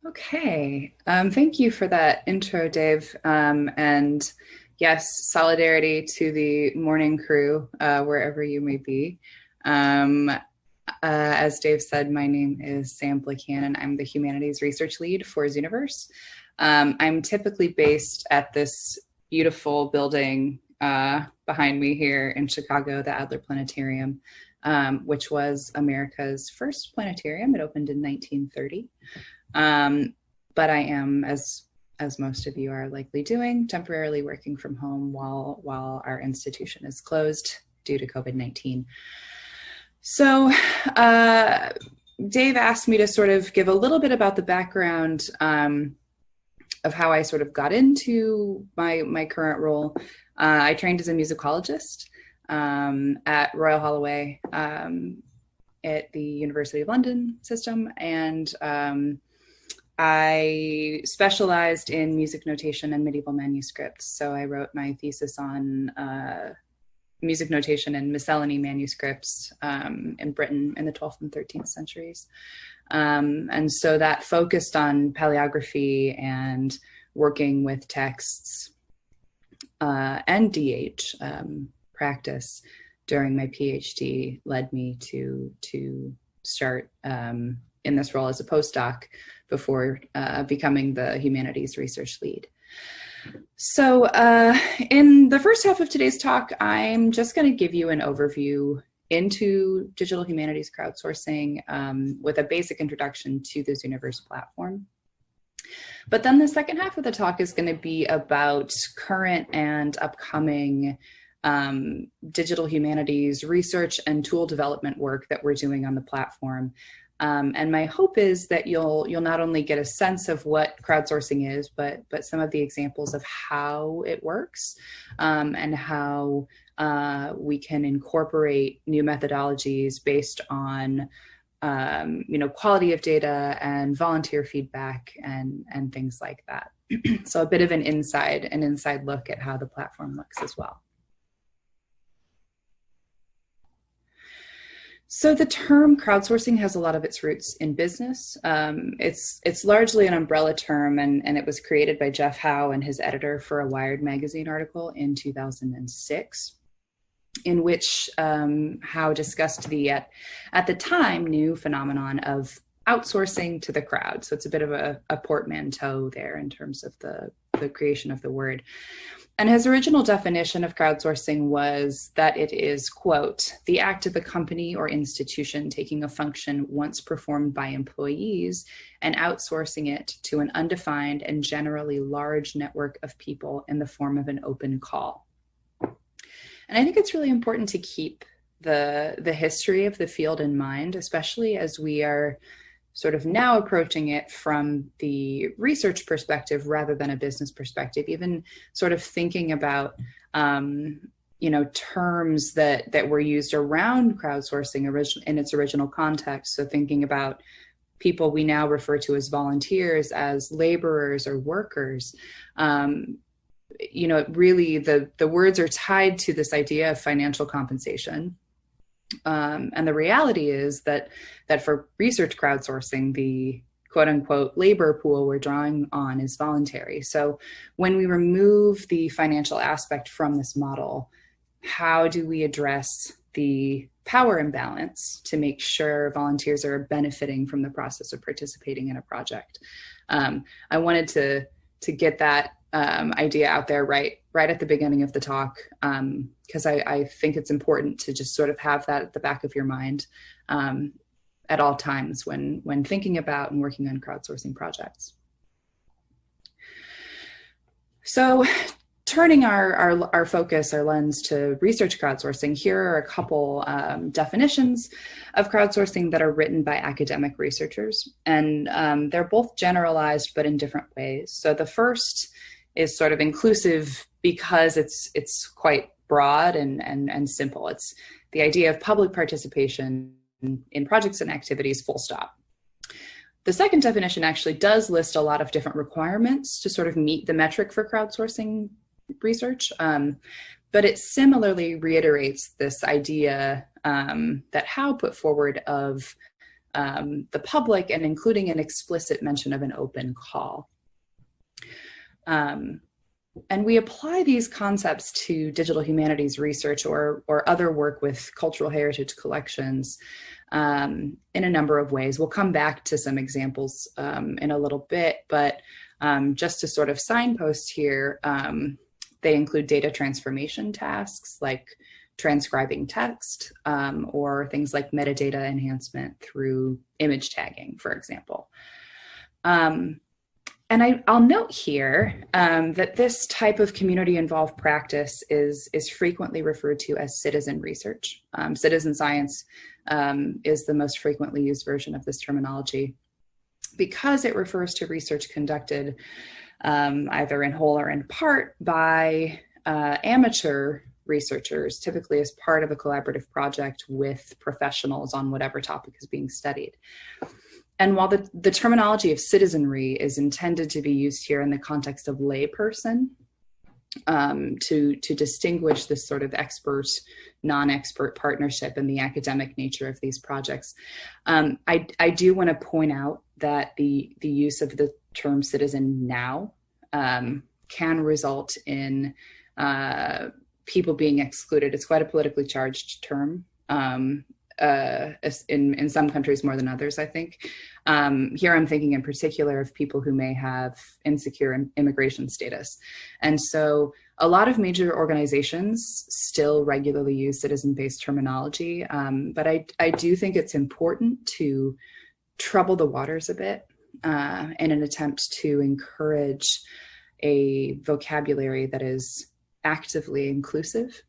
Okay, thank you for that intro, Dave. And yes, solidarity to the morning crew, wherever you may be. As Dave said, my name is Sam Blickhan, and I'm the Humanities Research Lead for Zooniverse. I'm typically based at this beautiful building behind me here in Chicago, the Adler Planetarium, which was America's first planetarium. It opened in 1930. But I am, as most of you are likely doing, temporarily working from home while our institution is closed due to COVID-19. So Dave asked me to sort of give a little bit about the background of how I sort of got into my current role. I trained as a musicologist at Royal Holloway at the University of London system, and I specialized in music notation and medieval manuscripts. So I wrote my thesis on music notation and miscellany manuscripts in Britain in the 12th and 13th centuries. And so that focused on paleography and working with texts and DH practice during my PhD led me to start in this role as a postdoc before becoming the humanities research lead. So in the first half of today's talk, I'm just going to give you an overview into digital humanities crowdsourcing with a basic introduction to the Zooniverse platform. But then the second half of the talk is going to be about current and upcoming digital humanities research and tool development work that we're doing on the platform. And my hope is that you'll not only get a sense of what crowdsourcing is, but some of the examples of how it works and how we can incorporate new methodologies based on quality of data and volunteer feedback and things like that. So a bit of an inside look at how the platform looks as well. So the term crowdsourcing has a lot of its roots in business. It's largely an umbrella term, and it was created by Jeff Howe and his editor for a Wired magazine article in 2006, in which Howe discussed the, at the time, new phenomenon of outsourcing to the crowd. So it's a bit of a portmanteau there in terms of the creation of the word. And his original definition of crowdsourcing was that it is, quote, the act of a company or institution taking a function once performed by employees and outsourcing it to an undefined and generally large network of people in the form of an open call. And I think it's really important to keep the history of the field in mind, especially as we are sort of now approaching it from the research perspective rather than a business perspective, even sort of thinking about, terms that were used around crowdsourcing in its original context. So thinking about people we now refer to as volunteers, as laborers or workers, really the words are tied to this idea of financial compensation. And the reality is that for research crowdsourcing, the quote unquote labor pool we're drawing on is voluntary. So when we remove the financial aspect from this model, how do we address the power imbalance to make sure volunteers are benefiting from the process of participating in a project? I wanted to get that idea out there right at the beginning of the talk, because I think it's important to just sort of have that at the back of your mind at all times when thinking about and working on crowdsourcing projects. So turning our focus, our lens to research crowdsourcing, here are a couple definitions of crowdsourcing that are written by academic researchers. And they're both generalized, but in different ways. So the first is sort of inclusive because it's quite broad and simple. It's the idea of public participation in projects and activities, full stop. The second definition actually does list a lot of different requirements to sort of meet the metric for crowdsourcing research, but it similarly reiterates this idea that Howe put forward of the public, and including an explicit mention of an open call. And we apply these concepts to digital humanities research or other work with cultural heritage collections in a number of ways. We'll come back to some examples in a little bit, but just to sort of signpost here, they include data transformation tasks like transcribing text or things like metadata enhancement through image tagging, for example. And I'll note here that this type of community-involved practice is frequently referred to as citizen research. Citizen science is the most frequently used version of this terminology because it refers to research conducted either in whole or in part by amateur researchers, typically as part of a collaborative project with professionals on whatever topic is being studied. And while the terminology of citizenry is intended to be used here in the context of layperson, to distinguish this sort of expert, non-expert partnership and the academic nature of these projects, I do want to point out that the use of the term citizen now can result in people being excluded. It's quite a politically charged term. In some countries more than others, I think. Here I'm thinking in particular of people who may have insecure immigration status. And so a lot of major organizations still regularly use citizen-based terminology, but I do think it's important to trouble the waters a bit in an attempt to encourage a vocabulary that is actively inclusive.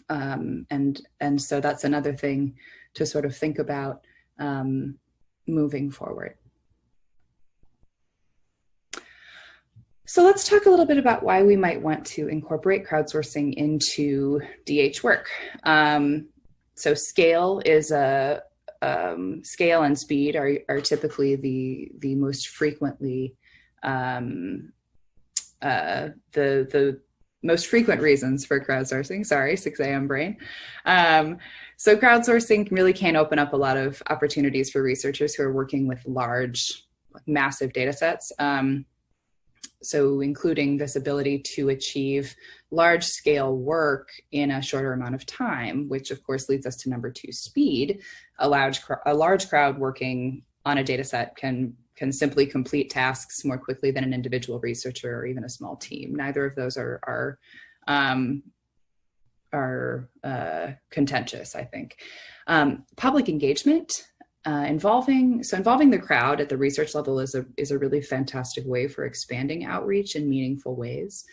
And so that's another thing to sort of think about moving forward. So let's talk a little bit about why we might want to incorporate crowdsourcing into DH work. So scale and speed are typically the most frequently the most frequent reasons for crowdsourcing. Sorry, 6 a.m. brain. So crowdsourcing really can open up a lot of opportunities for researchers who are working with large, massive data sets. So including this ability to achieve large scale work in a shorter amount of time, which of course leads us to number 2, speed. A large crowd working on a data set can simply complete tasks more quickly than an individual researcher or even a small team. Neither of those are contentious, I think. Public engagement, involving the crowd at the research level is a really fantastic way for expanding outreach in meaningful ways.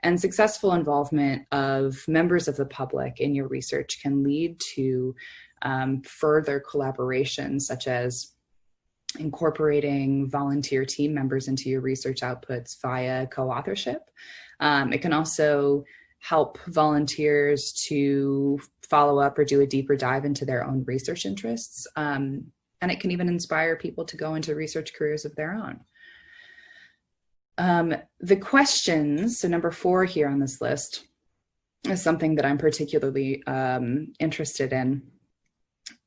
And successful involvement of members of the public in your research can lead to further collaboration, such as incorporating volunteer team members into your research outputs via co-authorship. It can also help volunteers to follow up or do a deeper dive into their own research interests. And it can even inspire people to go into research careers of their own. The questions, so number 4 here on this list, is something that I'm particularly interested in.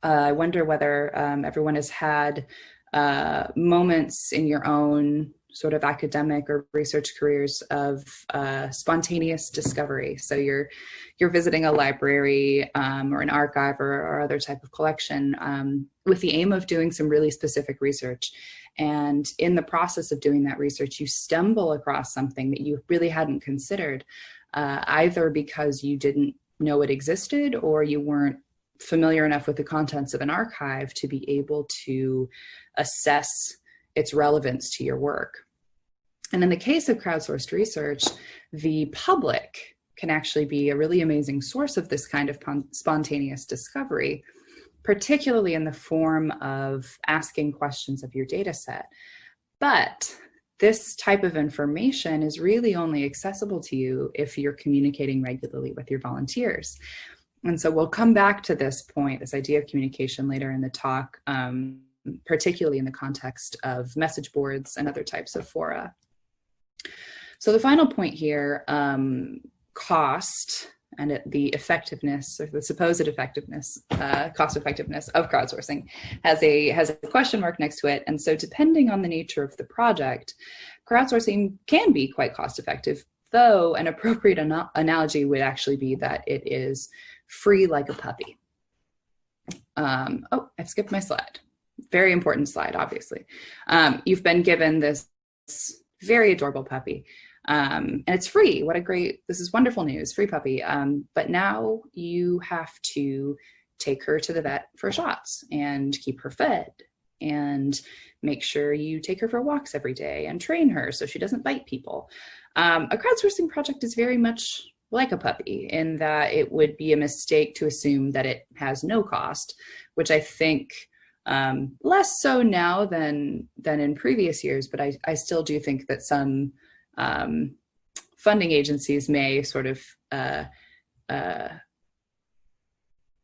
I wonder whether everyone has had moments in your own sort of academic or research careers of spontaneous discovery. So you're visiting a library or an archive or other type of collection with the aim of doing some really specific research. And in the process of doing that research, you stumble across something that you really hadn't considered, either because you didn't know it existed or you weren't familiar enough with the contents of an archive to be able to assess its relevance to your work. And in the case of crowdsourced research, the public can actually be a really amazing source of this kind of spontaneous discovery, particularly in the form of asking questions of your data set. But this type of information is really only accessible to you if you're communicating regularly with your volunteers. And so we'll come back to this point, this idea of communication, later in the talk, particularly in the context of message boards and other types of fora. So the final point here, cost and the effectiveness, or the supposed effectiveness, cost effectiveness of crowdsourcing has a question mark next to it. And so depending on the nature of the project, crowdsourcing can be quite cost effective, though an appropriate analogy would actually be that it is free like a puppy. Oh, I've skipped my slide. Very important slide, obviously. You've been given this very adorable puppy. And it's free. This is wonderful news, free puppy. But now you have to take her to the vet for shots and keep her fed and make sure you take her for walks every day and train her so she doesn't bite people. A crowdsourcing project is very much like a puppy in that it would be a mistake to assume that it has no cost, which I think less so now than in previous years, but I still do think that some funding agencies may sort of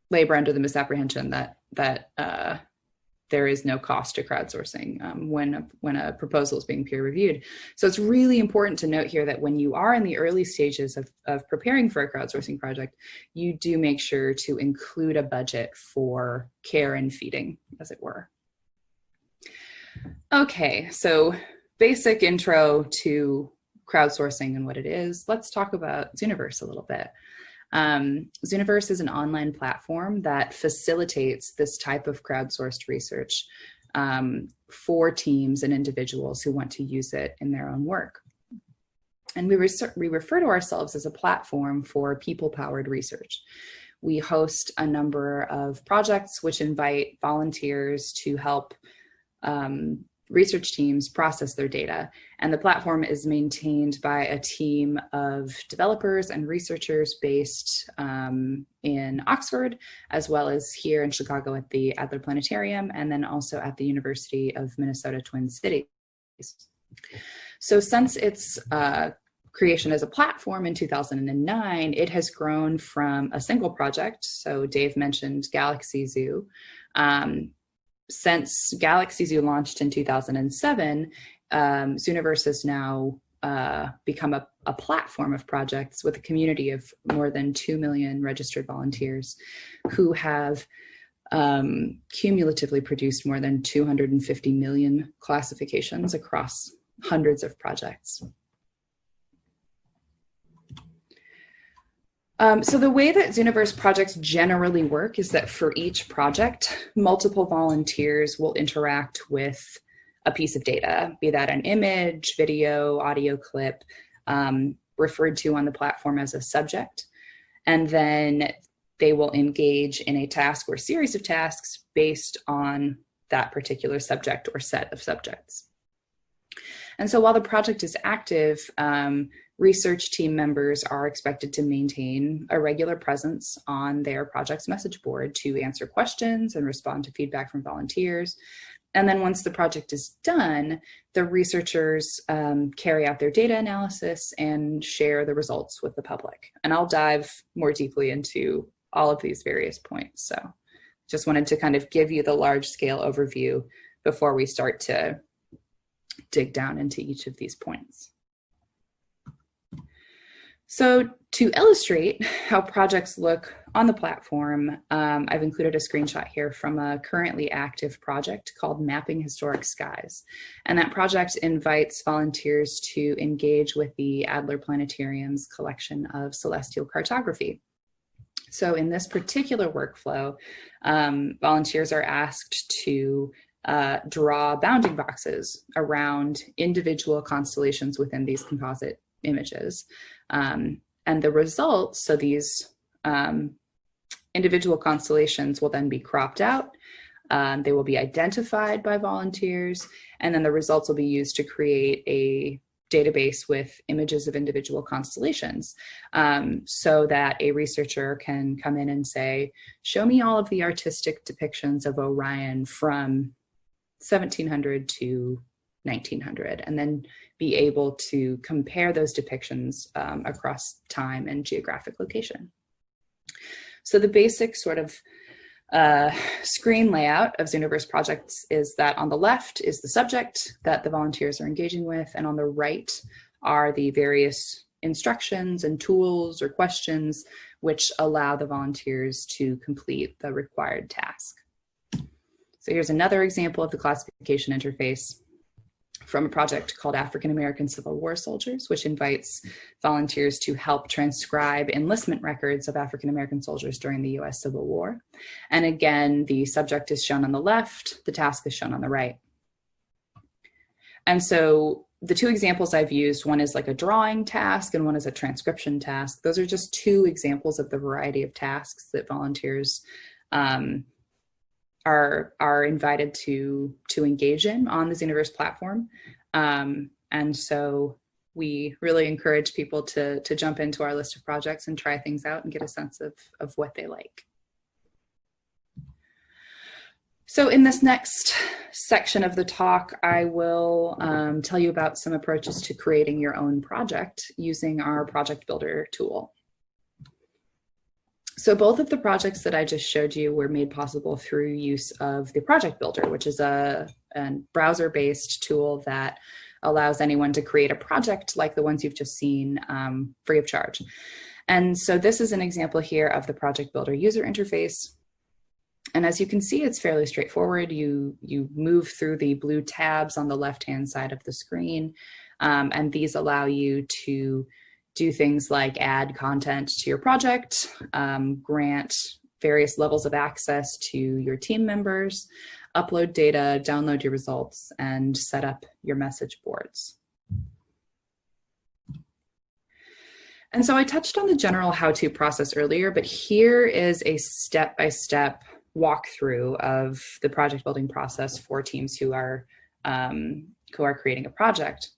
labor under the misapprehension that there is no cost to crowdsourcing when a proposal is being peer reviewed. So it's really important to note here that when you are in the early stages of preparing for a crowdsourcing project, you do make sure to include a budget for care and feeding, as it were. Okay, so basic intro to crowdsourcing and what it is. Let's talk about Zooniverse a little bit. Zooniverse is an online platform that facilitates this type of crowdsourced research for teams and individuals who want to use it in their own work. And we refer to ourselves as a platform for people-powered research. We host a number of projects which invite volunteers to help research teams process their data. And the platform is maintained by a team of developers and researchers based in Oxford, as well as here in Chicago at the Adler Planetarium, and then also at the University of Minnesota Twin Cities. So since its creation as a platform in 2009, it has grown from a single project. So Dave mentioned Galaxy Zoo. Since Galaxy Zoo launched in 2007, Zooniverse has now become a platform of projects with a community of more than 2 million registered volunteers who have cumulatively produced more than 250 million classifications across hundreds of projects. So the way that Zooniverse projects generally work is that for each project, multiple volunteers will interact with a piece of data, be that an image, video, audio clip, referred to on the platform as a subject. And then they will engage in a task or series of tasks based on that particular subject or set of subjects. And so while the project is active, research team members are expected to maintain a regular presence on their project's message board to answer questions and respond to feedback from volunteers. And then once the project is done, the researchers carry out their data analysis and share the results with the public. And I'll dive more deeply into all of these various points. So just wanted to kind of give you the large scale overview before we start to dig down into each of these points. So to illustrate how projects look on the platform, I've included a screenshot here from a currently active project called Mapping Historic Skies. And that project invites volunteers to engage with the Adler Planetarium's collection of celestial cartography. So in this particular workflow, volunteers are asked to draw bounding boxes around individual constellations within these composite images. And the results, so these individual constellations will then be cropped out. They will be identified by volunteers, and then the results will be used to create a database with images of individual constellations, so that a researcher can come in and say, show me all of the artistic depictions of Orion from 1700 to 1900, and then be able to compare those depictions across time and geographic location. So the basic sort of screen layout of Zooniverse projects is that on the left is the subject that the volunteers are engaging with, and on the right are the various instructions and tools or questions which allow the volunteers to complete the required task. So here's another example of the classification interface from a project called African American Civil War Soldiers, which invites volunteers to help transcribe enlistment records of African American soldiers during the US Civil War. And again, the subject is shown on the left, the task is shown on the right. And so the two examples I've used, one is like a drawing task and one is a transcription task. Those are just two examples of the variety of tasks that volunteers are invited to engage in on the Zooniverse platform. And so we really encourage people to jump into our list of projects and try things out and get a sense of what they like. So in this next section of the talk, I will tell you about some approaches to creating your own project using our Project Builder tool. So both of the projects that I just showed you were made possible through use of the Project Builder, which is a browser-based tool that allows anyone to create a project like the ones you've just seen free of charge. And so this is an example here of the Project Builder user interface. And as you can see, it's fairly straightforward. You move through the blue tabs on the left-hand side of the screen, and these allow you to do things like add content to your project, grant various levels of access to your team members, upload data, download your results, and set up your message boards. And so I touched on the general how-to process earlier, but here is a step-by-step walkthrough of the project building process for teams who are creating a project.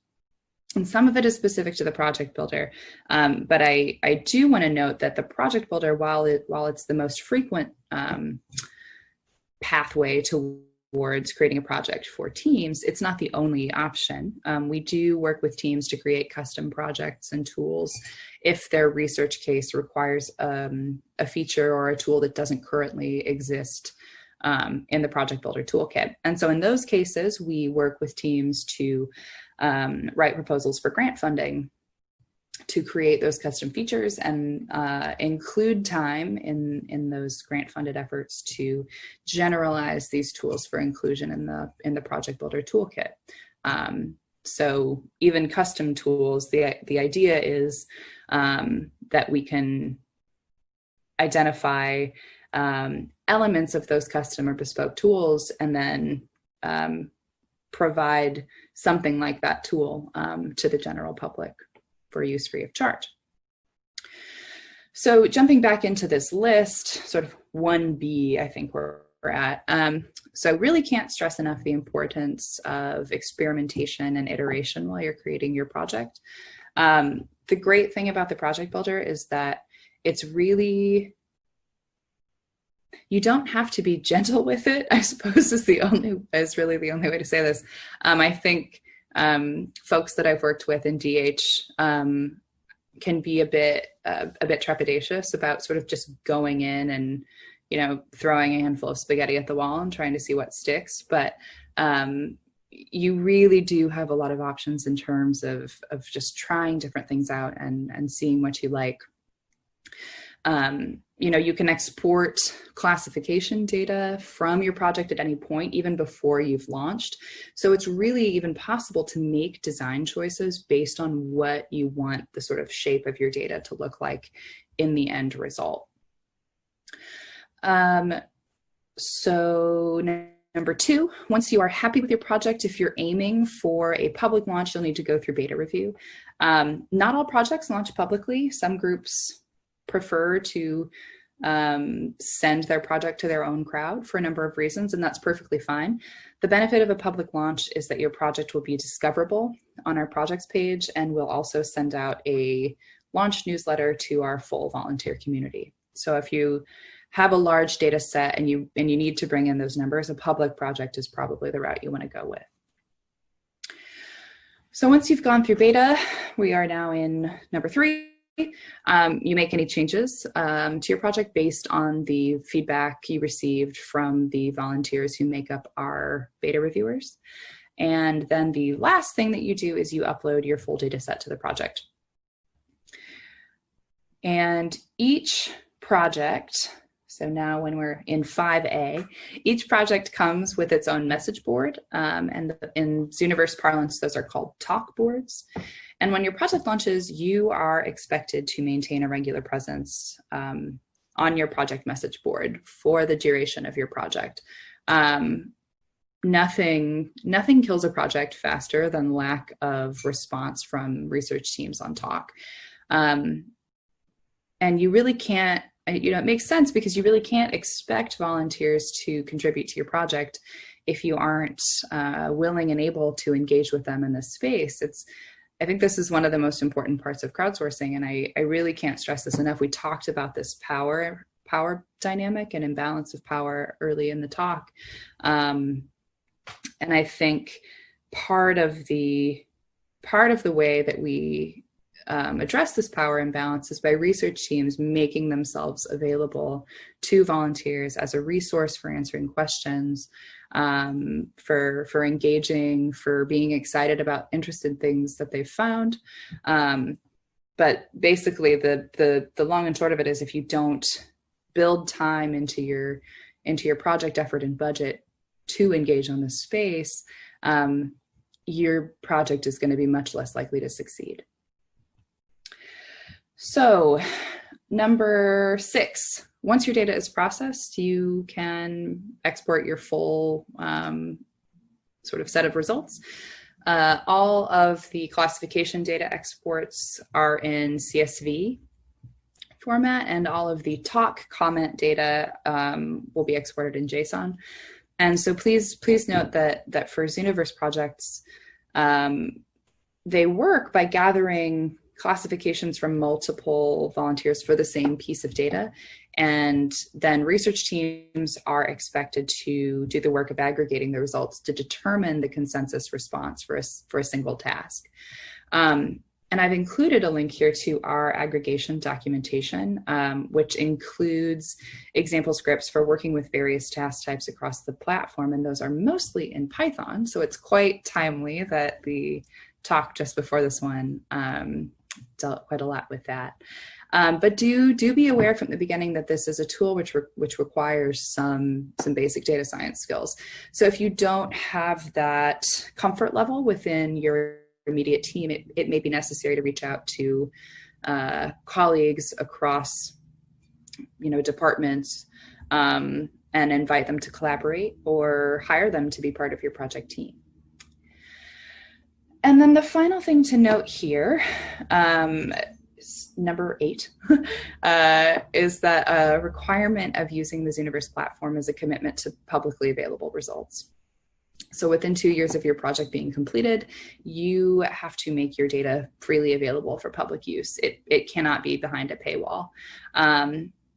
And some of it is specific to the Project Builder, but I do want to note that the Project Builder, while it's the most frequent pathway towards creating a project for teams, it's not the only option. We do work with teams to create custom projects and tools if their research case requires a feature or a tool that doesn't currently exist in the Project Builder toolkit. And so in those cases, we work with teams to write proposals for grant funding to create those custom features and include time in those grant funded efforts to generalize these tools for inclusion in the Project Builder toolkit. So even custom tools, the idea is that we can identify elements of those custom or bespoke tools and then provide something like that tool to the general public for use free of charge. So jumping back into this list, sort of 1B, I think we're at. So I really can't stress enough the importance of experimentation and iteration while you're creating your project. The great thing about the Project Builder is that it's really, you don't have to be gentle with it, I suppose is really the only way to say this. I think folks that I've worked with in DH can be a bit trepidatious about sort of just going in and, you know, throwing a handful of spaghetti at the wall and trying to see what sticks. But you really do have a lot of options in terms of just trying different things out and seeing what you like. You know, you can export classification data from your project at any point, even before you've launched. So it's really even possible to make design choices based on what you want the sort of shape of your data to look like in the end result. So number 2, once you are happy with your project, if you're aiming for a public launch, you'll need to go through beta review. Not all projects launch publicly. Some groups prefer to send their project to their own crowd for a number of reasons, and that's perfectly fine. The benefit of a public launch is that your project will be discoverable on our projects page, and we'll also send out a launch newsletter to our full volunteer community. So if you have a large data set and you need to bring in those numbers, a public project is probably the route you want to go with. So once you've gone through beta, we are now in number 3. You make any changes to your project based on the feedback you received from the volunteers who make up our beta reviewers. And then the last thing that you do is you upload your full data set to the project. And each project, so now when we're in 5A, each project comes with its own message board. And in Zooniverse parlance, those are called talk boards. And when your project launches, you are expected to maintain a regular presence on your project message board for the duration of your project. Nothing kills a project faster than lack of response from research teams on talk. And you really can't, it makes sense because you really can't expect volunteers to contribute to your project if you aren't willing and able to engage with them in this space. I think this is one of the most important parts of crowdsourcing, and I really can't stress this enough. We talked about this power dynamic and imbalance of power early in the talk. And I think part of the way that we address this power imbalance is by research teams making themselves available to volunteers as a resource for answering questions, for engaging, for being excited about interesting things that they've found. But basically the long and short of it is, if you don't build time into your project effort and budget to engage on this space, your project is going to be much less likely to succeed. So, number 6, once your data is processed, you can export your full sort of set of results. All of the classification data exports are in CSV format, and all of the talk comment data will be exported in JSON. And so please note that for Zooniverse projects, they work by gathering classifications from multiple volunteers for the same piece of data. And then research teams are expected to do the work of aggregating the results to determine the consensus response for a single task. And I've included a link here to our aggregation documentation, which includes example scripts for working with various task types across the platform. And those are mostly in Python. So it's quite timely that the talk just before this one dealt quite a lot with that. But do be aware from the beginning that this is a tool which requires some basic data science skills. So if you don't have that comfort level within your immediate team, it may be necessary to reach out to colleagues across departments and invite them to collaborate or hire them to be part of your project team. And then the final thing to note here, number 8, is that a requirement of using the Zooniverse platform is a commitment to publicly available results. So within 2 years of your project being completed, you have to make your data freely available for public use. It cannot be behind a paywall.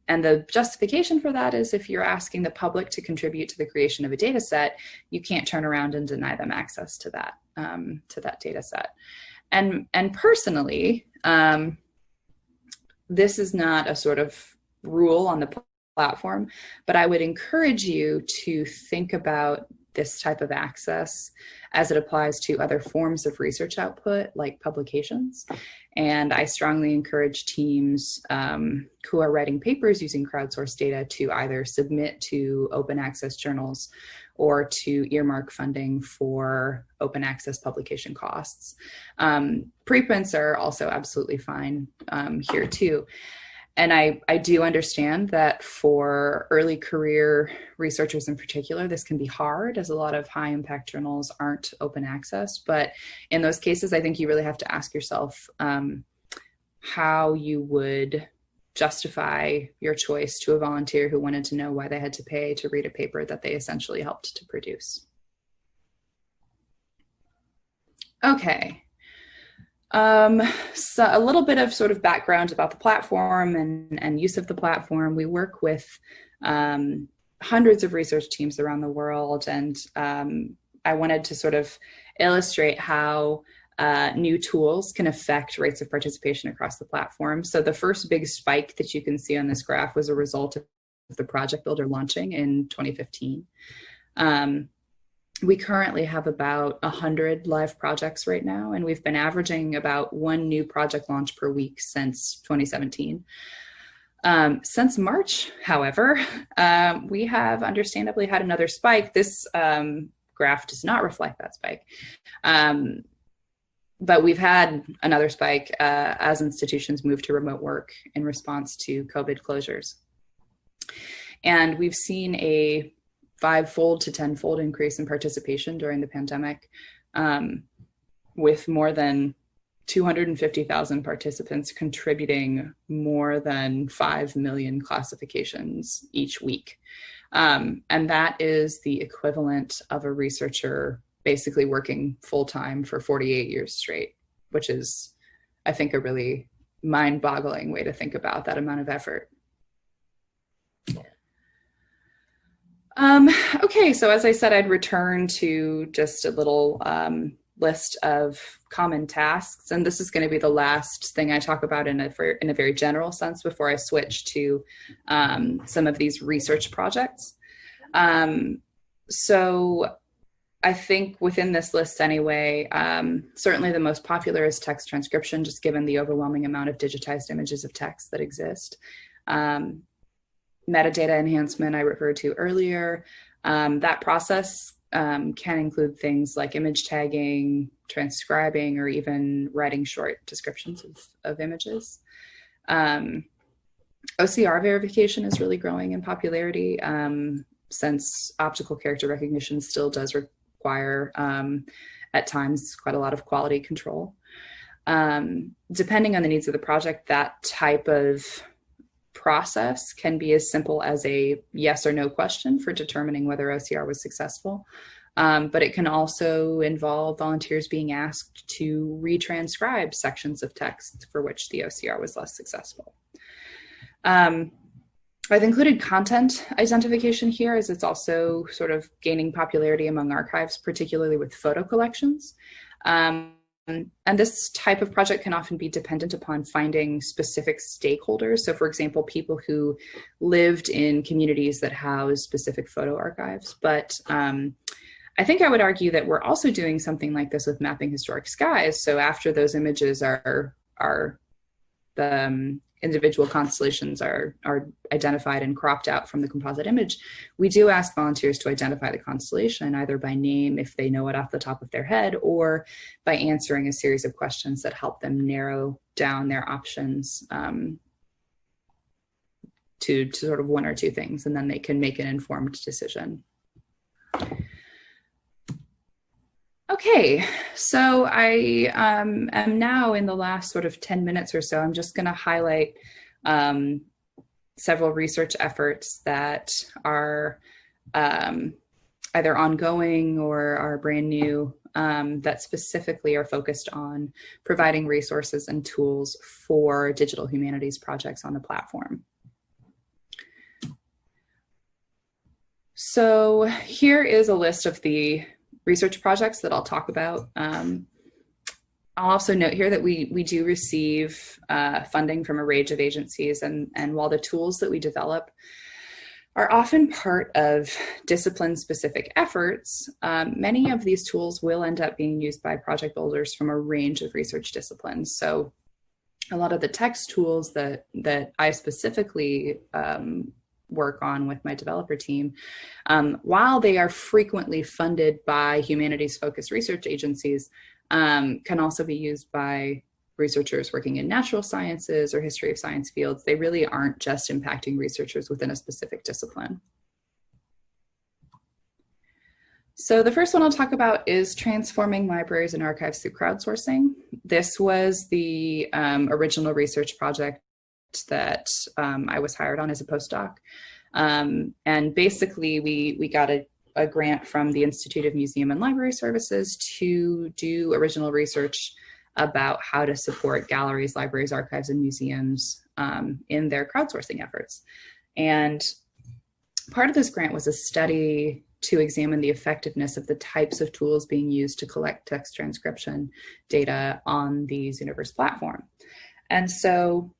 And the justification for that is if you're asking the public to contribute to the creation of a data set, you can't turn around and deny them access to that data set. And personally, this is not a sort of rule on the platform, but I would encourage you to think about this type of access as it applies to other forms of research output like publications. And I strongly encourage teams who are writing papers using crowdsourced data to either submit to open access journals or to earmark funding for open access publication costs. Preprints are also absolutely fine here too. And I do understand that for early career researchers in particular, this can be hard, as a lot of high impact journals aren't open access. But in those cases, I think you really have to ask yourself how you would justify your choice to a volunteer who wanted to know why they had to pay to read a paper that they essentially helped to produce. Okay. So a little bit of sort of background about the platform and use of the platform. We work with hundreds of research teams around the world, and I wanted to sort of illustrate how new tools can affect rates of participation across the platform. So the first big spike that you can see on this graph was a result of the project builder launching in 2015. We currently have about 100 live projects right now, and we've been averaging about one new project launch per week since 2017. Since March, however, we have understandably had another spike. This graph does not reflect that spike. But we've had another spike as institutions move to remote work in response to COVID closures. And we've seen a 5-fold to 10-fold increase in participation during the pandemic, with more than 250,000 participants contributing more than 5 million classifications each week. And that is the equivalent of a researcher basically working full-time for 48 years straight, which is, I think, a really mind-boggling way to think about that amount of effort. Okay, so as I said, I'd return to just a little list of common tasks, and this is going to be the last thing I talk about in a very general sense before I switch to some of these research projects. So I think within this list anyway, certainly the most popular is text transcription, just given the overwhelming amount of digitized images of text that exist. Metadata enhancement I referred to earlier. That process can include things like image tagging, transcribing, or even writing short descriptions of images. OCR verification is really growing in popularity, since optical character recognition still does require, at times, quite a lot of quality control. Depending on the needs of the project, that type of process can be as simple as a yes or no question for determining whether OCR was successful. But it can also involve volunteers being asked to retranscribe sections of text for which the OCR was less successful. I've included content identification here, as it's also sort of gaining popularity among archives, particularly with photo collections. And this type of project can often be dependent upon finding specific stakeholders. So for example, people who lived in communities that house specific photo archives. But I think I would argue that we're also doing something like this with mapping historic skies. So after those images are the individual constellations are identified and cropped out from the composite image, we do ask volunteers to identify the constellation either by name if they know it off the top of their head, or by answering a series of questions that help them narrow down their options to sort of one or two things, and then they can make an informed decision. Okay, so I am now in the last sort of 10 minutes or so, I'm just going to highlight several research efforts that are either ongoing or are brand new, that specifically are focused on providing resources and tools for digital humanities projects on the platform. So here is a list of the research projects that I'll talk about. I'll also note here that we do receive funding from a range of agencies, and while the tools that we develop are often part of discipline-specific efforts, many of these tools will end up being used by project builders from a range of research disciplines. So a lot of the text tools that I specifically work on with my developer team, while they are frequently funded by humanities-focused research agencies, can also be used by researchers working in natural sciences or history of science fields. They really aren't just impacting researchers within a specific discipline. So the first one I'll talk about is transforming libraries and archives through crowdsourcing. This was the original research project that I was hired on as a postdoc. And basically we got a grant from the Institute of Museum and Library Services to do original research about how to support galleries, libraries, archives, and museums in their crowdsourcing efforts. And part of this grant was a study to examine the effectiveness of the types of tools being used to collect text transcription data on the Zooniverse platform. And so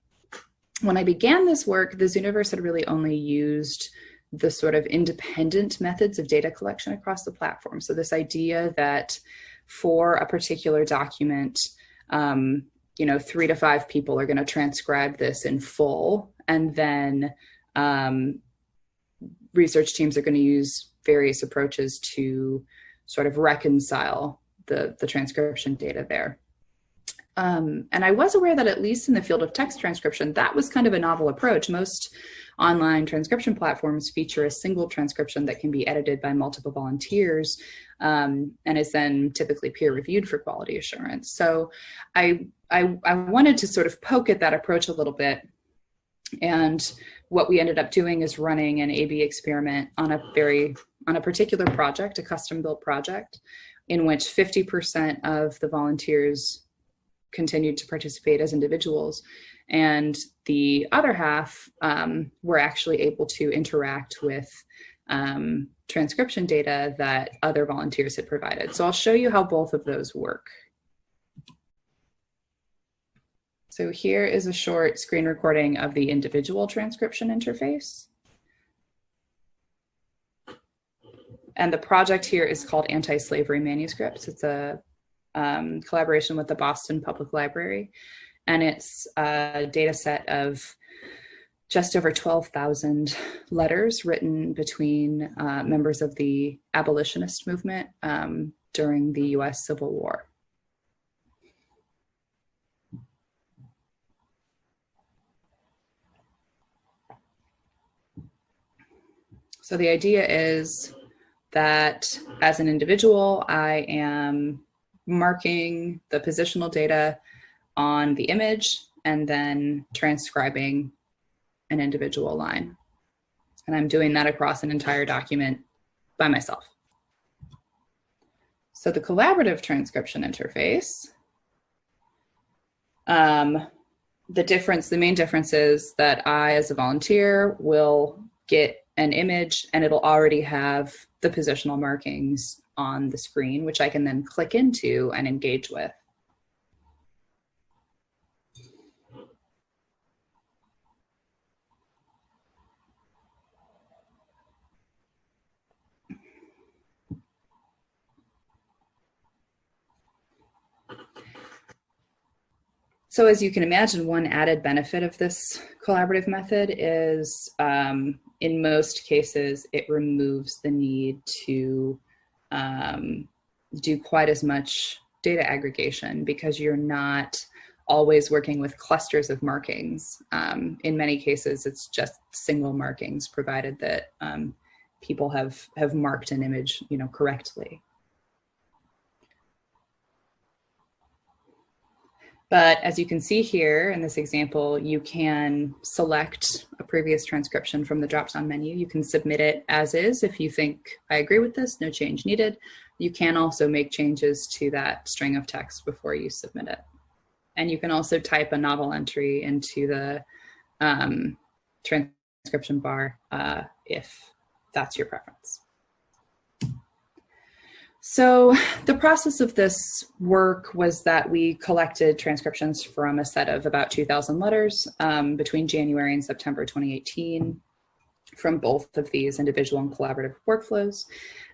when I began this work, the Zooniverse had really only used the sort of independent methods of data collection across the platform. So this idea that for a particular document, 3 to 5 people are going to transcribe this in full, and then research teams are going to use various approaches to sort of reconcile the transcription data there. And I was aware that at least in the field of text transcription, that was kind of a novel approach. Most online transcription platforms feature a single transcription that can be edited by multiple volunteers, and is then typically peer reviewed for quality assurance. So I wanted to sort of poke at that approach a little bit. And what we ended up doing is running an A/B experiment on a particular project, a custom built project, in which 50% of the volunteers continued to participate as individuals, and the other half were actually able to interact with transcription data that other volunteers had provided. So I'll show you how both of those work. So here is a short screen recording of the individual transcription interface. And the project here is called Anti-Slavery Manuscripts. It's a collaboration with the Boston Public Library. And it's a data set of just over 12,000 letters written between members of the abolitionist movement during the US Civil War. So the idea is that as an individual, I am marking the positional data on the image and then transcribing an individual line. And I'm doing that across an entire document by myself. So the collaborative transcription interface, the main difference is that I, as a volunteer, will get an image and it'll already have the positional markings on the screen, which I can then click into and engage with. So as you can imagine, one added benefit of this collaborative method is in most cases, it removes the need to do quite as much data aggregation because you're not always working with clusters of markings. In many cases, it's just single markings, provided that people have marked an image, correctly. But as you can see here in this example, you can select a previous transcription from the drop-down menu. You can submit it as is if you think, I agree with this, no change needed. You can also make changes to that string of text before you submit it. And you can also type a novel entry into the transcription bar if that's your preference. So the process of this work was that we collected transcriptions from a set of about 2,000 letters between January and September 2018 from both of these individual and collaborative workflows.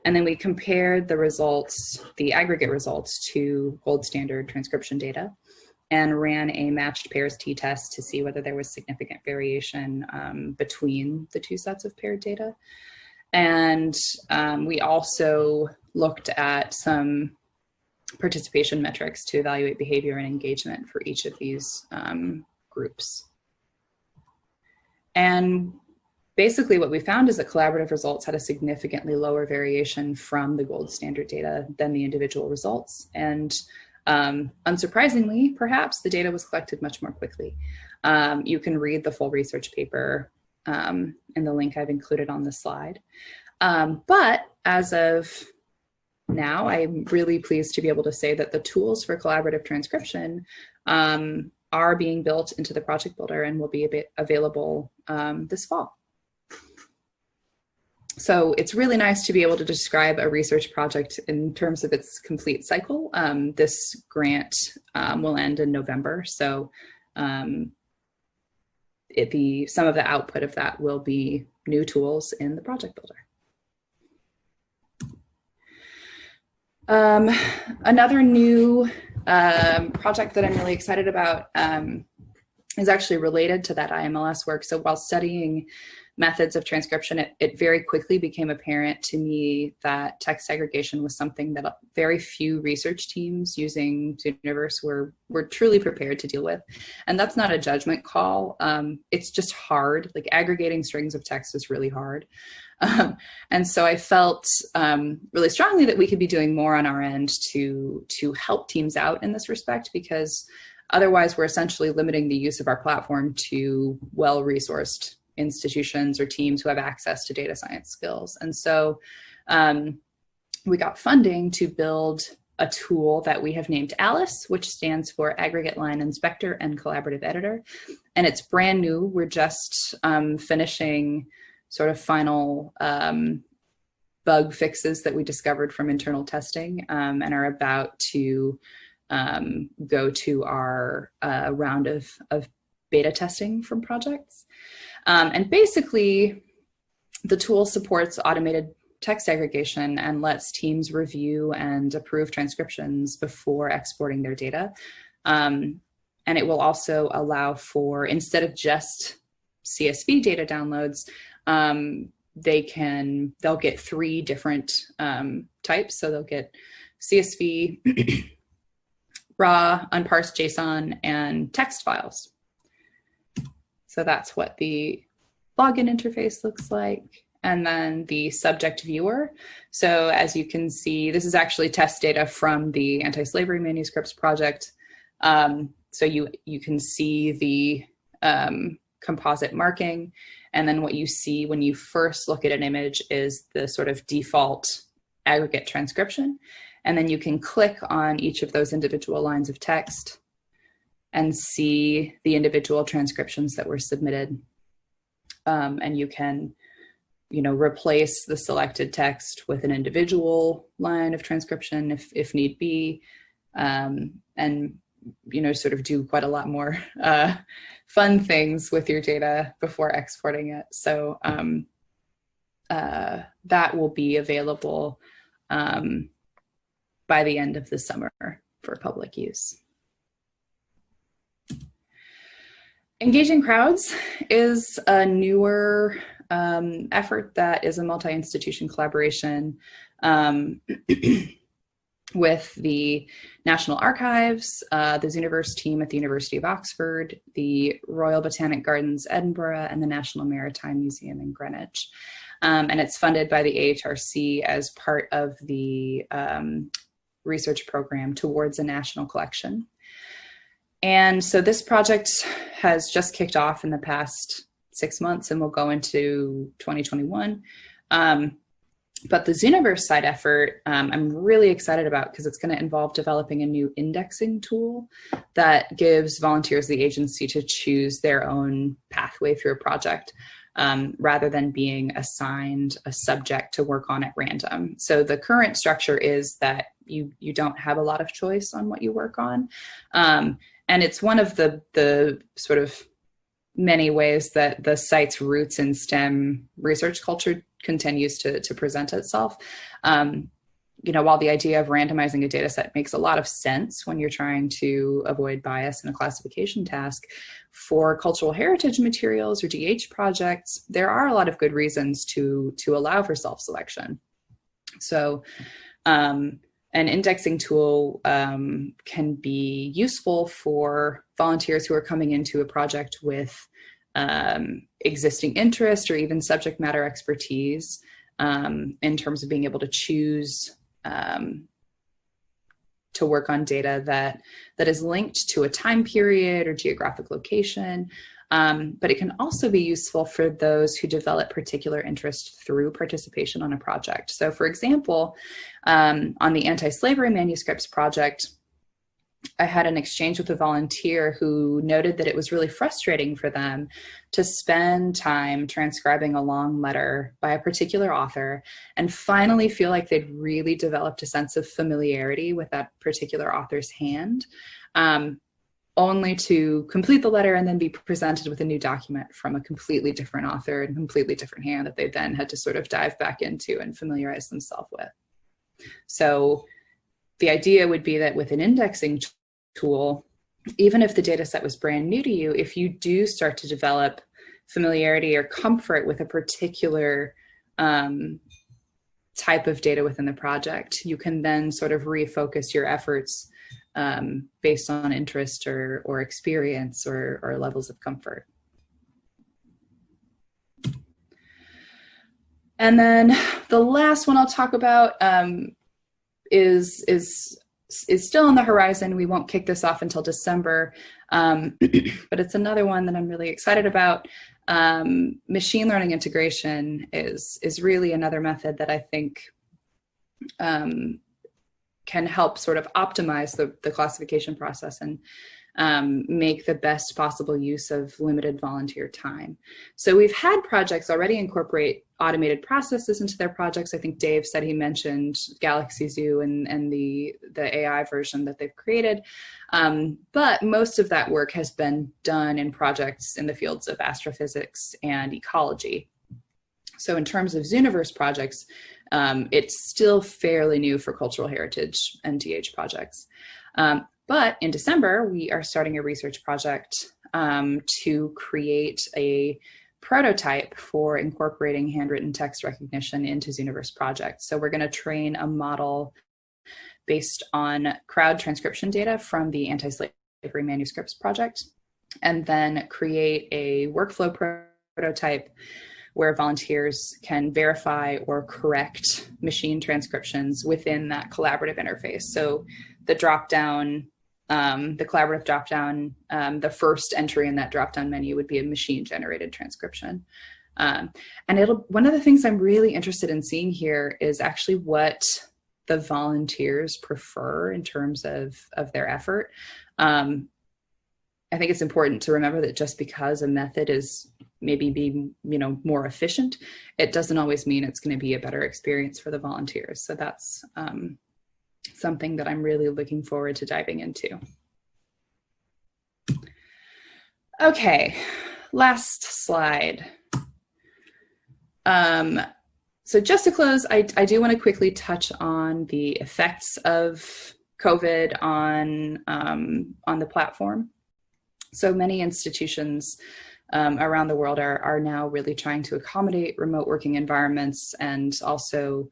And then we compared the results, the aggregate results, to gold standard transcription data and ran a matched pairs t-test to see whether there was significant variation between the two sets of paired data. And we also looked at some participation metrics to evaluate behavior and engagement for each of these groups. And basically what we found is that collaborative results had a significantly lower variation from the gold standard data than the individual results. And unsurprisingly, perhaps, the data was collected much more quickly. You can read the full research paper in the link I've included on the slide. But as of now, I'm really pleased to be able to say that the tools for collaborative transcription are being built into the project builder and will be available this fall. So it's really nice to be able to describe a research project in terms of its complete cycle. This grant will end in November, so some of the output of that will be new tools in the project builder. Another new project that I'm really excited about is actually related to that IMLS work. So while studying methods of transcription, it very quickly became apparent to me that text aggregation was something that very few research teams using Zooniverse were truly prepared to deal with. And that's not a judgment call. It's just hard. Like, aggregating strings of text is really hard. And so I felt really strongly that we could be doing more on our end to help teams out in this respect, because otherwise we're essentially limiting the use of our platform to well-resourced institutions or teams who have access to data science skills. And so we got funding to build a tool that we have named ALICE, which stands for Aggregate Line Inspector and Collaborative Editor. And it's brand new. We're just finishing sort of final bug fixes that we discovered from internal testing, and are about to go to our round of beta testing from projects. And basically, the tool supports automated text aggregation and lets teams review and approve transcriptions before exporting their data. And it will also allow for, instead of just CSV data downloads, they'll get 3 different types. So they'll get CSV, raw, unparsed JSON, and text files. So that's what the login interface looks like. And then the subject viewer. So as you can see, this is actually test data from the Anti-Slavery Manuscripts project. So you can see the composite marking. And then what you see when you first look at an image is the sort of default aggregate transcription. And then you can click on each of those individual lines of text and see the individual transcriptions that were submitted. And you can, replace the selected text with an individual line of transcription if need be, and, sort of do quite a lot more fun things with your data before exporting it. So that will be available by the end of the summer for public use. Engaging crowds is a newer effort that is a multi-institution collaboration with the National Archives, the Zooniverse team at the University of Oxford, the Royal Botanic Gardens Edinburgh, and the National Maritime Museum in Greenwich. And it's funded by the AHRC as part of the research program towards a national collection. And so this project has just kicked off in the past 6 months and will go into 2021. But the Zooniverse side effort, I'm really excited about, because it's going to involve developing a new indexing tool that gives volunteers the agency to choose their own pathway through a project, rather than being assigned a subject to work on at random. So the current structure is that you don't have a lot of choice on what you work on. And it's one of the sort of many ways that the site's roots in STEM research culture continues to present itself. While the idea of randomizing a data set makes a lot of sense when you're trying to avoid bias in a classification task, for cultural heritage materials or DH projects, there are a lot of good reasons to allow for self-selection. So an indexing tool can be useful for volunteers who are coming into a project with existing interest or even subject matter expertise, in terms of being able to choose to work on data that is linked to a time period or geographic location. But it can also be useful for those who develop particular interest through participation on a project. So for example, on the Anti-Slavery Manuscripts project, I had an exchange with a volunteer who noted that it was really frustrating for them to spend time transcribing a long letter by a particular author and finally feel like they'd really developed a sense of familiarity with that particular author's hand. only to complete the letter and then be presented with a new document from a completely different author and completely different hand that they then had to sort of dive back into and familiarize themselves with. So the idea would be that with an indexing tool, even if the data set was brand new to you, if you do start to develop familiarity or comfort with a particular type of data within the project, you can then sort of refocus your efforts based on interest or experience or levels of comfort. And then the last one I'll talk about is still on the horizon. We won't kick this off until December, but it's another one that I'm really excited about. Machine learning integration is really another method that I think can help sort of optimize the classification process and make the best possible use of limited volunteer time. So we've had projects already incorporate automated processes into their projects. I think Dave said he mentioned Galaxy Zoo and the AI version that they've created. But most of that work has been done in projects in the fields of astrophysics and ecology. So in terms of Zooniverse projects, it's still fairly new for cultural heritage and DH projects. But in December, we are starting a research project to create a prototype for incorporating handwritten text recognition into Zooniverse projects. So we're going to train a model based on crowd transcription data from the Anti-Slavery Manuscripts Project, and then create a workflow prototype where volunteers can verify or correct machine transcriptions within that collaborative interface. So the dropdown, the collaborative dropdown, the first entry in that dropdown menu would be a machine-generated transcription. And one of the things I'm really interested in seeing here is actually what the volunteers prefer in terms of their effort. I think it's important to remember that just because a method is maybe being, more efficient, it doesn't always mean it's going to be a better experience for the volunteers. So that's something that I'm really looking forward to diving into. Okay, last slide. So just to close, I do want to quickly touch on the effects of COVID on the platform. So many institutions around the world are now really trying to accommodate remote working environments and also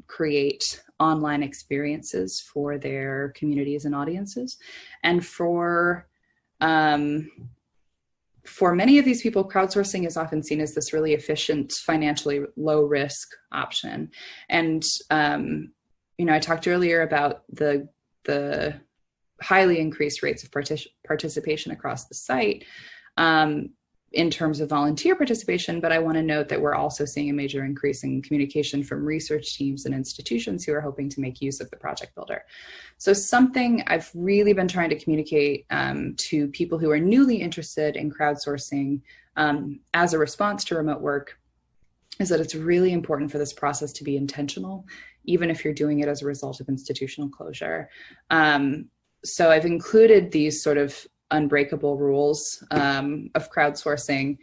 create online experiences for their communities and audiences. And for many of these people, crowdsourcing is often seen as this really efficient, financially low risk option. And I talked earlier about the highly increased rates of participation across the site in terms of volunteer participation, but I want to note that we're also seeing a major increase in communication from research teams and institutions who are hoping to make use of the project builder. So something I've really been trying to communicate to people who are newly interested in crowdsourcing as a response to remote work is that it's really important for this process to be intentional, even if you're doing it as a result of institutional closure. So I've included these sort of unbreakable rules of crowdsourcing,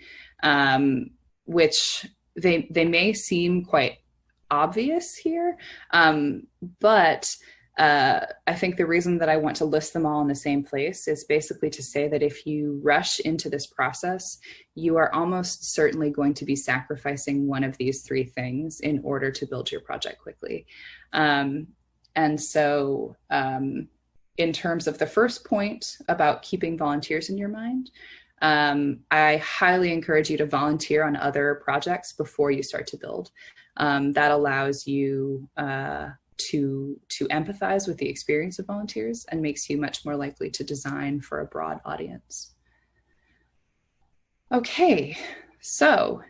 which they may seem quite obvious here, but I think the reason that I want to list them all in the same place is basically to say that if you rush into this process, you are almost certainly going to be sacrificing one of these three things in order to build your project quickly. And so in terms of the first point about keeping volunteers in your mind, I highly encourage you to volunteer on other projects before you start to build. That allows you to empathize with the experience of volunteers and makes you much more likely to design for a broad audience. Okay, so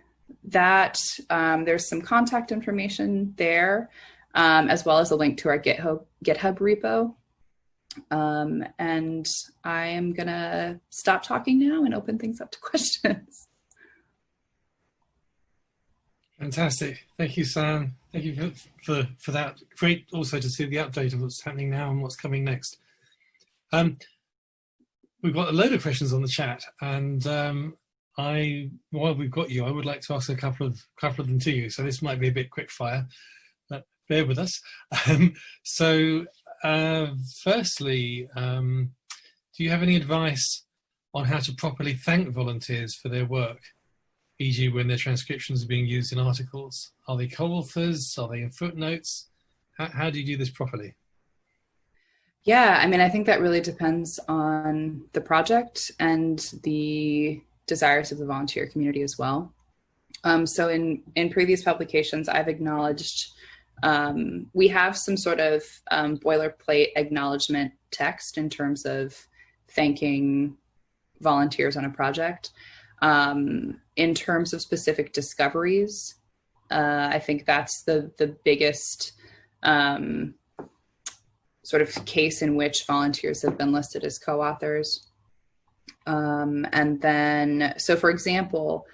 that there's some contact information there, as well as a link to our GitHub repo. And I am gonna stop talking now and open things up to questions. Fantastic. Thank you, Sam. Thank you for that. Great also to see the update of what's happening now and what's coming next. we've got a load of questions on the chat, and while we've got you, I would like to ask a couple of them to you. So this might be a bit quick fire, but bear with us. Firstly, do you have any advice on how to properly thank volunteers for their work, e.g. when their transcriptions are being used in articles? Are they co-authors? Are they in footnotes? How do you do this properly? Yeah, I mean, I think that really depends on the project and the desires of the volunteer community as well. So in previous publications, I've acknowledged, we have some sort of boilerplate acknowledgement text in terms of thanking volunteers on a project. In terms of specific discoveries, I think that's the biggest sort of case in which volunteers have been listed as co-authors. And then, so for example,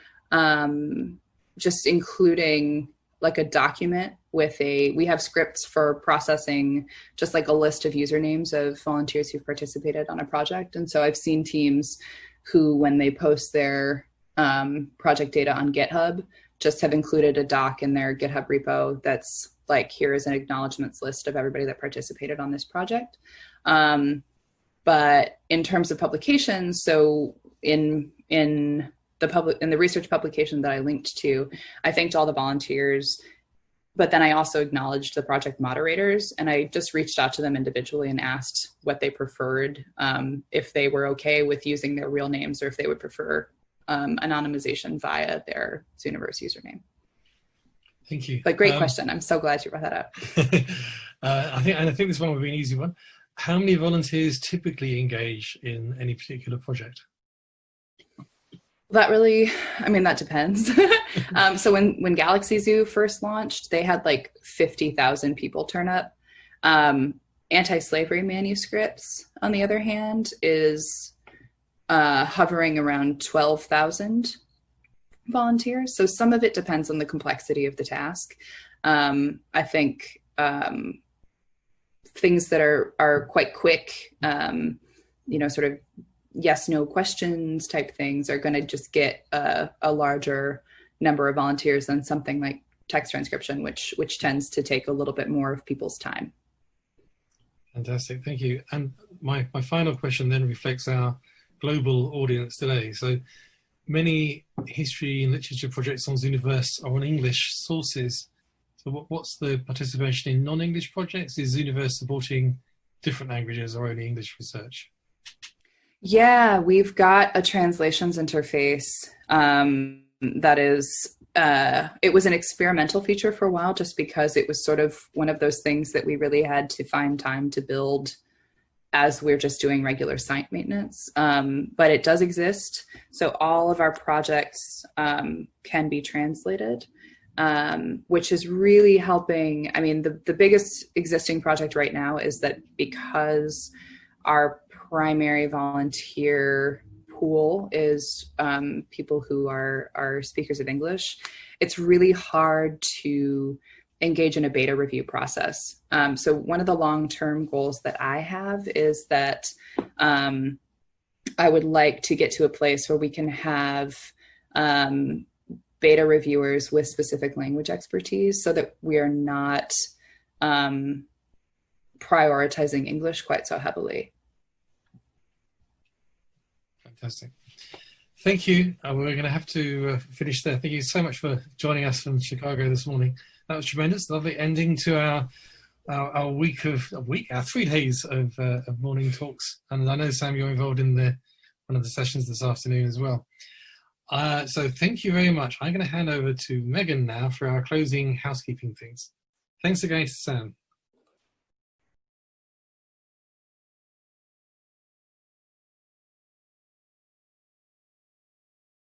just including like a document with we have scripts for processing just like a list of usernames of volunteers who've participated on a project. And so I've seen teams who, when they post their project data on GitHub, just have included a doc in their GitHub repo that's like, here is an acknowledgements list of everybody that participated on this project. But in terms of publications, so in the research publication that I linked to, I thanked all the volunteers, but then I also acknowledged the project moderators, and I just reached out to them individually and asked what they preferred, if they were okay with using their real names or if they would prefer anonymization via their Zooniverse username. Thank you. But great question. I'm so glad you brought that up. I think this one would be an easy one. How many volunteers typically engage in any particular project? That really, I mean, that depends. So when Galaxy Zoo first launched, they had like 50,000 people turn up. Anti-slavery manuscripts, on the other hand, is hovering around 12,000 volunteers. So some of it depends on the complexity of the task. I think things that are quite quick, sort of yes, no questions type things are going to just get a larger number of volunteers than something like text transcription, which tends to take a little bit more of people's time. Fantastic, thank you. And my final question then reflects our global audience today. So many history and literature projects on Zooniverse are on English sources. So what's the participation in non-English projects? Is Zooniverse supporting different languages or only English research? Yeah, we've got a translations interface that is, it was an experimental feature for a while just because it was sort of one of those things that we really had to find time to build as we're just doing regular site maintenance. But it does exist. So all of our projects can be translated, which is really helping. I mean, the biggest existing project right now is that because our primary volunteer pool is people who are speakers of English, it's really hard to engage in a beta review process. So one of the long-term goals that I have is that I would like to get to a place where we can have beta reviewers with specific language expertise so that we are not prioritizing English quite so heavily. Fantastic. Thank you. We're going to have to finish there. Thank you so much for joining us from Chicago this morning. That was tremendous. Lovely ending to our 3 days of morning talks. And I know, Sam, you're involved in one of the sessions this afternoon as well. So thank you very much. I'm going to hand over to Megan now for our closing housekeeping things. Thanks again to Sam.